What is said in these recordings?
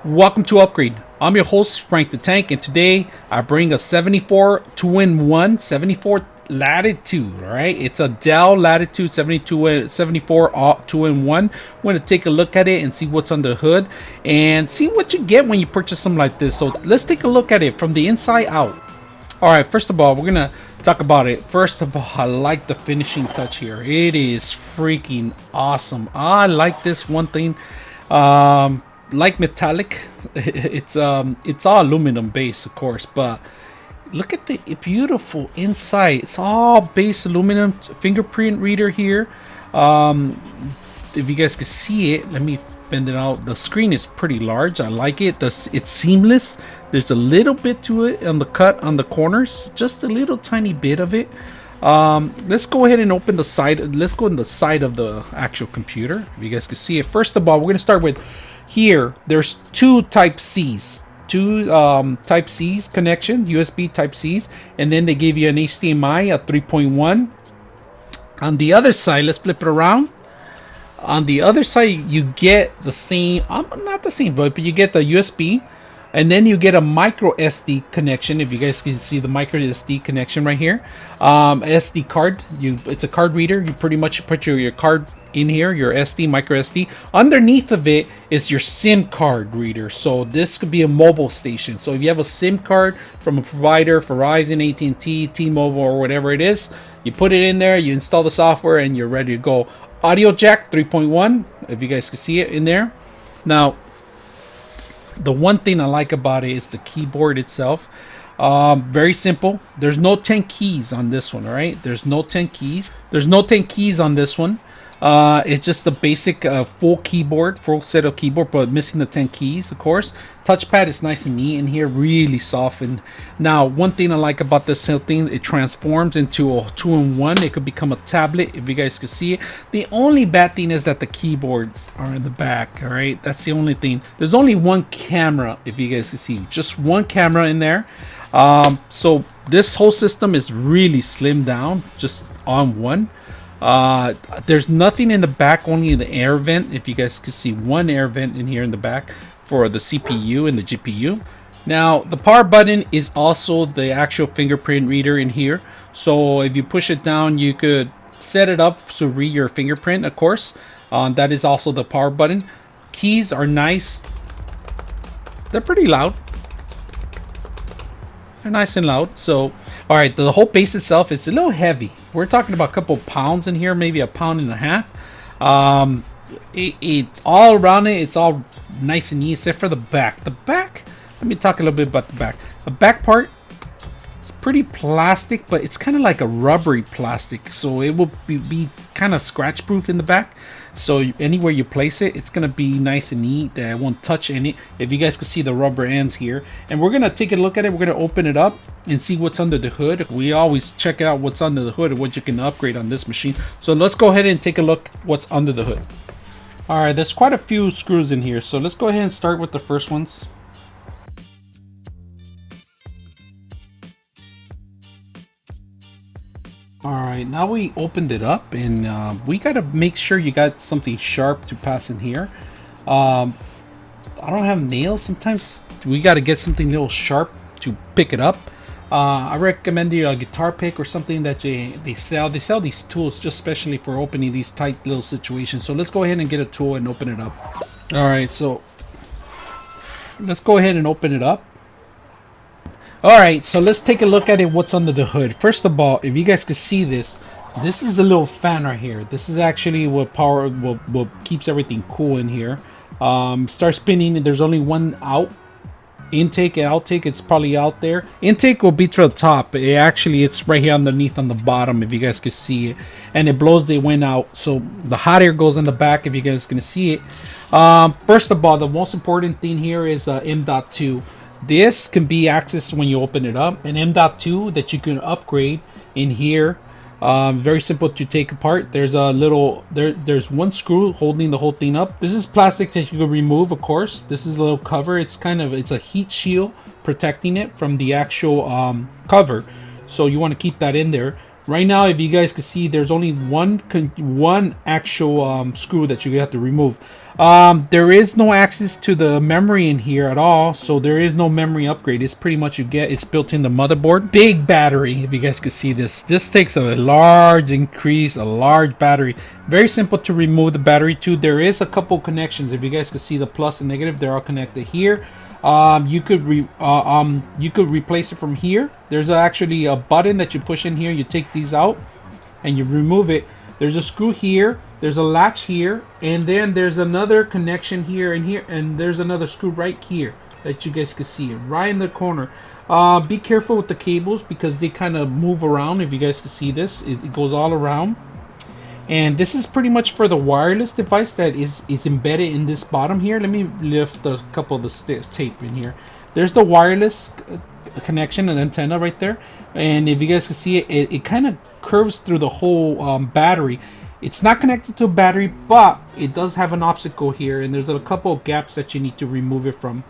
Welcome to Upgrade. I'm your host, Frank the Tank, and today I bring a 74 2-in-1 74 Latitude. All right, it's a Dell Latitude 74 2-in-1. We're going to take a look at it and see what's under the hood and see what you get when you purchase something like this. So let's take a look at it from the inside out. All right, first of all, we're going to talk about it. First of all, I like the finishing touch here. It is freaking awesome. I like this one thing. Like metallic, it's all aluminum base, of course, but look at the beautiful inside. It's all base aluminum. Fingerprint reader here. If you guys can see it, let me bend it out. The screen is pretty large. I like it. It's seamless. There's a little bit to it on the cut on the corners, just a little tiny bit of it. Let's go ahead and open the side. Let's go in the side of the actual computer. If you guys can see it, first of all, we're gonna start with here. There's two Type C's, Type C's connection, USB Type C's, and then they gave you an HDMI at 3.1. On the other side, let's flip it around. On the other side, you get the same, not the same, but you get the USB, and then you get a micro SD connection. If you guys can see the micro SD connection right here, SD card. It's a card reader. You pretty much put your card in here, your SD, micro SD. Underneath of it is your SIM card reader. So this could be a mobile station. So if you have a SIM card from a provider, Verizon, AT&T, T-Mobile, or whatever it is, you put it in there, you install the software, and you're ready to go. Audio jack 3.1, if you guys can see it in there. Now, the one thing I like about it is the keyboard itself. Very simple. There's no 10 keys on this one. All right, there's no 10 keys. There's no 10 keys on this one. It's just the basic full keyboard, full set of keyboard, but missing the 10 keys, of course. Touchpad is nice and neat in here, really soft. And now, one thing I like about this whole thing, it transforms into a 2-in-1. It could become a tablet, if you guys can see it. The only bad thing is that the keyboards are in the back. All right, that's the only thing. There's only one camera, if you guys can see, just one camera in there. So this whole system is really slimmed down, just on one. There's nothing in the back, only the air vent. If you guys can see, one air vent in here in the back for the CPU and the GPU. Now the power button is also the actual fingerprint reader in here. So if you push it down, you could set it up to read your fingerprint, of course. That is also the power button. Keys are nice. They're pretty loud. They're nice and loud. So all right, the whole base itself is a little heavy. We're talking about a couple pounds in here, maybe a pound and a half. It's all around it. It's all nice and neat, except for the back. The back, let me talk a little bit about the back. The back part is pretty plastic, but it's kind of like a rubbery plastic. So it will be kind of scratch proof in the back. So anywhere you place it, it's gonna be nice and neat. That I won't touch any. If you guys can see the rubber ends here, and we're gonna take a look at it. We're gonna open it up and see what's under the hood. We always check out what's under the hood and what you can upgrade on this machine. So let's go ahead and take a look what's under the hood. All right, there's quite a few screws in here. So let's go ahead and start with the first ones. All right, now we opened it up, and we got to make sure you got something sharp to pass in here. I don't have nails. Sometimes we got to get something a little sharp to pick it up. I recommend you a guitar pick or something that they sell. They sell these tools just specially for opening these tight little situations. So let's go ahead and get a tool and open it up. All right, so let's go ahead and open it up. All right, so let's take a look at it. What's under the hood? First of all, if you guys can see this is a little fan right here. This is actually what what keeps everything cool in here. Start spinning, and there's only one out. Intake and outtake, it's probably out there. Intake will be to the top. It's right here underneath on the bottom, if you guys can see it, and it blows the wind out. So the hot air goes in the back, if you guys can see it. First of all, the most important thing here is M.2. This can be accessed when you open it up, an M.2 that you can upgrade in here. Very simple to take apart. There's a little there's one screw holding the whole thing up. This is plastic that you can remove, of course. This is a little cover. It's a heat shield protecting it from the actual cover, so you want to keep that in there. Right now, if you guys can see, there's only one actual screw that you have to remove. There is no access to the memory in here at all, so there is no memory upgrade. It's pretty much it's built in the motherboard. Big battery, if you guys can see this. This takes a large increase, a large battery. Very simple to remove the battery to. There is a couple connections. If you guys can see the plus and negative, they're all connected here. You could replace it from here. There's actually a button that you push in here. You take these out and you remove it. There's a screw here, there's a latch here, and then there's another connection here and here, and there's another screw right here that you guys can see it right in the corner. Be careful with the cables because they kind of move around. If you guys can see this, it goes all around. And this is pretty much for the wireless device that is embedded in this bottom here. Let me lift a couple of the tape in here. There's the wireless connection and antenna right there. And if you guys can see it, it kind of curves through the whole battery. It's not connected to a battery, but it does have an obstacle here. And there's a couple of gaps that you need to remove it from.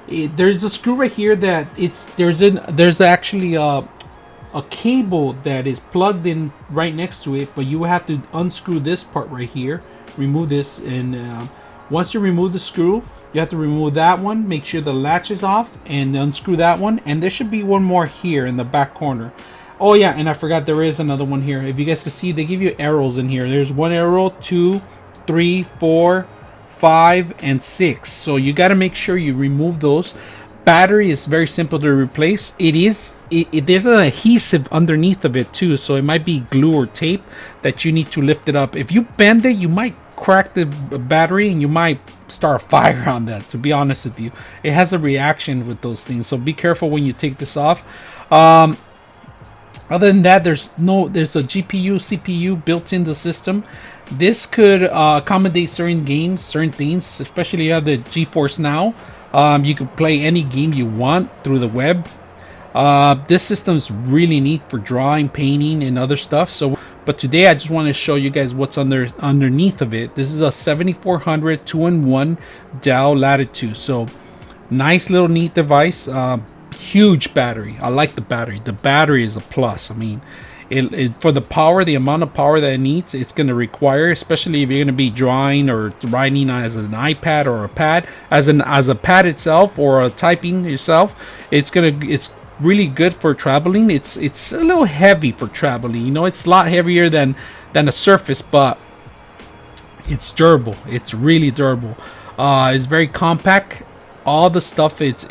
There's a screw right here that there's actually a cable that is plugged in right next to it, but you have to unscrew this part right here, remove this, and once you remove the screw, you have to remove that one, make sure the latch is off, and unscrew that one. And there should be one more here in the back corner. Oh yeah, and I forgot there is another one here. If you guys can see, they give you arrows in here. There's 1 arrow, 2, 3, 4, 5, and 6. So you got to make sure you remove those. Battery is very simple to replace. There's an adhesive underneath of it too, so it might be glue or tape that you need to lift it up. If you bend it, you might crack the battery and you might start a fire on that, to be honest with you. It has a reaction with those things, so be careful when you take this off. Other than that, there's a GPU, CPU built in the system. This could accommodate certain games, certain things, especially you have the GeForce Now. You can play any game you want through the web. This system is really neat for drawing, painting, and other stuff. But today I just want to show you guys what's underneath of it. This is a 7400 2-in-1 Dell Latitude. So nice little neat device. Huge battery. I like the battery. The battery is a plus. I mean, for the power, the amount of power that it needs, it's going to require, especially if you're going to be drawing or writing as an iPad or a pad, as a pad itself, or typing yourself. It's really good for traveling. It's a little heavy for traveling. You know, it's a lot heavier than a Surface, but it's durable. It's really durable. It's very compact. All the stuff, it's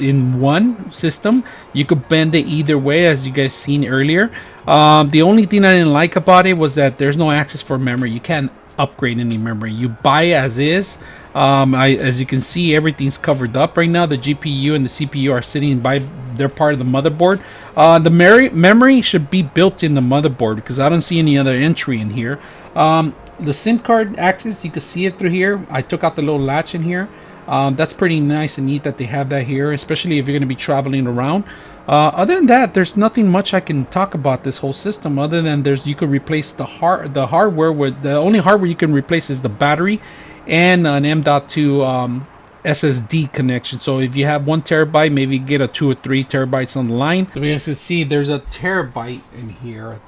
in one system. You could bend it either way, as you guys seen earlier. The only thing I didn't like about it was that there's no access for memory. You can't upgrade any memory. You buy it as is. As you can see, everything's covered up right now. The GPU and the CPU are sitting by, they're part of the motherboard. The memory should be built in the motherboard because I don't see any other entry in here. The SIM card access, you can see it through here. I took out the little latch in here. That's pretty nice and neat that they have that here, especially if you're going to be traveling around. Other than that, there's nothing much I can talk about this whole system, other than you could replace the hardware. With the only hardware you can replace is the battery and an M.2 SSD connection. So if you have 1 terabyte, maybe get a 2 or 3 terabytes on the line. So you guys can see there's a terabyte in here.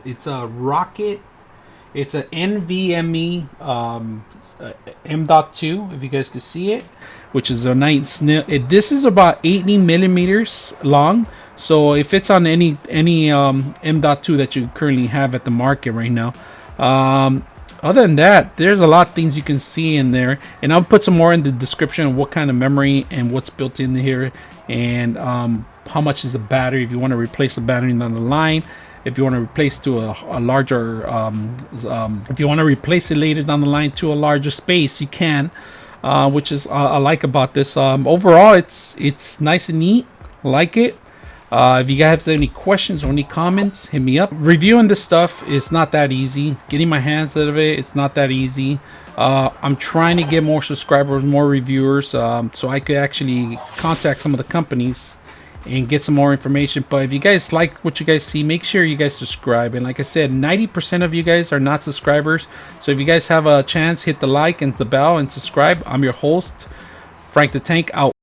It's a Rocket. It's an NVMe M.2, if you guys can see it, which is a nice. This is about 80 millimeters long. So if it's on any M.2 that you currently have at the market right now. Other than that, there's a lot of things you can see in there, and I'll put some more in the description of what kind of memory and what's built in here, and how much is the battery if you want to replace the battery down the line. If you want to replace to a larger, if you want to replace it later down the line to a larger space, you can, which is I like about this. Overall, it's nice and neat. I like it. If you guys have any questions or any comments, hit me up. Reviewing this stuff is not that easy. Getting my hands out of it, it's not that easy. I'm trying to get more subscribers, more reviewers, so I could actually contact some of the companies and get some more information. But if you guys like what you guys see, make sure you guys subscribe. And like I said, 90% of you guys are not subscribers. So if you guys have a chance, hit the like and the bell and subscribe. I'm your host, Frank the Tank, out.